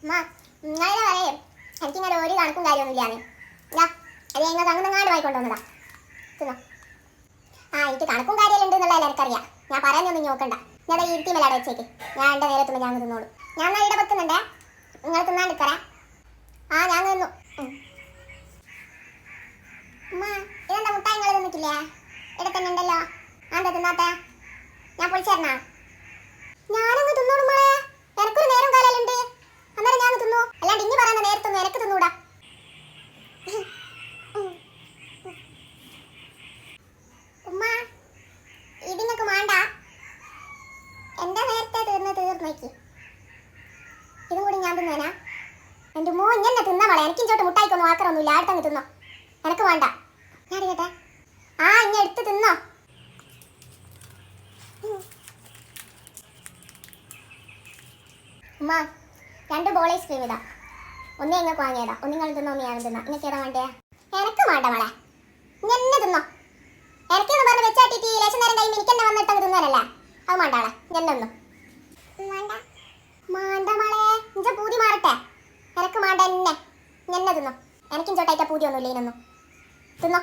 അമ്മ നിങ്ങളുടെ പറയും എനിക്കിങ്ങനെ ഒരു കണക്കും കാര്യമൊന്നുമില്ലാന്ന്. ഇതാ അത് ഞങ്ങൾക്ക് അങ്ങനെങ്ങാണ്ട് വായിക്കൊണ്ടുവന്നതാ. തിന്നോ. ആ എനിക്ക് കണക്കും കാര്യമെല്ലാം ഉണ്ട് എന്നുള്ളതല്ല എനിക്കറിയാം. ഞാൻ പറയാനൊന്നും നോക്കണ്ട. ഞാൻ ഇരുത്തി മേലാടെ വെച്ചേക്ക്. ഞാൻ എൻ്റെ നേരെ തിന്നു ഞാൻ തിന്നോളൂ. ഞാൻ എന്നാൽ ഇവിടെ വെക്കുന്നുണ്ടേ. നിങ്ങൾ തിന്നാണ്ടിക്കറേ. ആ ഞാൻ തിന്നു. അമ്മ ഇതെന്താ മുട്ടായി നിങ്ങൾ തിന്നിട്ടില്ലേ? ഇവിടെ തന്നെ ഉണ്ടല്ലോ. എന്താ തിന്നാത്തെ? ഞാൻ പൊളിച്ചേരണ. ഞാനങ്ങ് തിന്നോളും മോളെ. എനക്കൊരു നേരം കാലുണ്ട്. അന്നേരം ഞാൻ തിന്നു. അല്ലാണ്ട് ഇനി പറയുന്ന നേരത്തൊന്നും എനക്ക് തിന്നൂടാ. ഉമ്മ ഇതിനൊക്കെ വേണ്ട. എന്താ നേരത്തെ തീർന്നേക്ക്. ഇതും കൂടി ഞാൻ തിന്നാനാ? എൻ്റെ മോൻ എന്നെ തിന്നാ മോളെ. എനിക്ക് ഇങ്ങോട്ട് മുട്ടായിക്കൊന്നും ആക്കറൊന്നുമില്ല. അടുത്തങ്ങ് തിന്നോ. എനക്ക് വേണ്ട. ഞാൻ കേട്ടെ. ആ ഇനി എടുത്ത് തിന്നോ. ഉമ്മ 2 ബോൾ ഐസ്ക്രീം ഇതാ. ഒന്നേ നിങ്ങൾക്ക് വാങ്ങിയതാ. ഒന്ന് നിങ്ങൾ തിന്നോ ഒന്ന് ഞാൻ തിന്നാ. നിങ്ങൾക്ക് ഏതാ വേണ്ടേ? എനക്ക് വേണ്ട മോളെ. ഇനി എന്നെ തിന്നോ. എനക്കെന്ന് പറഞ്ഞ് വെച്ചാട്ടിട്ട് ലേശം നേരം കഴിയുമ്പോൾ എനിക്ക് എന്നെ വന്നിട്ടങ്ങ് തിന്നാനല്ലേ. അത് വേണ്ടാളെ. എന്നെ ഒന്നും മാണ്ട മോളെ. ഇഞ്ച പൂതി മാറട്ടെ. എനക്ക് മാണ്ട എന്നെ. എന്നെ തിന്നോ. എനിക്കും ചോട്ടായിട്ട പൂതി ഒന്നുമില്ല ഇതിനൊന്നും. തിന്നോ.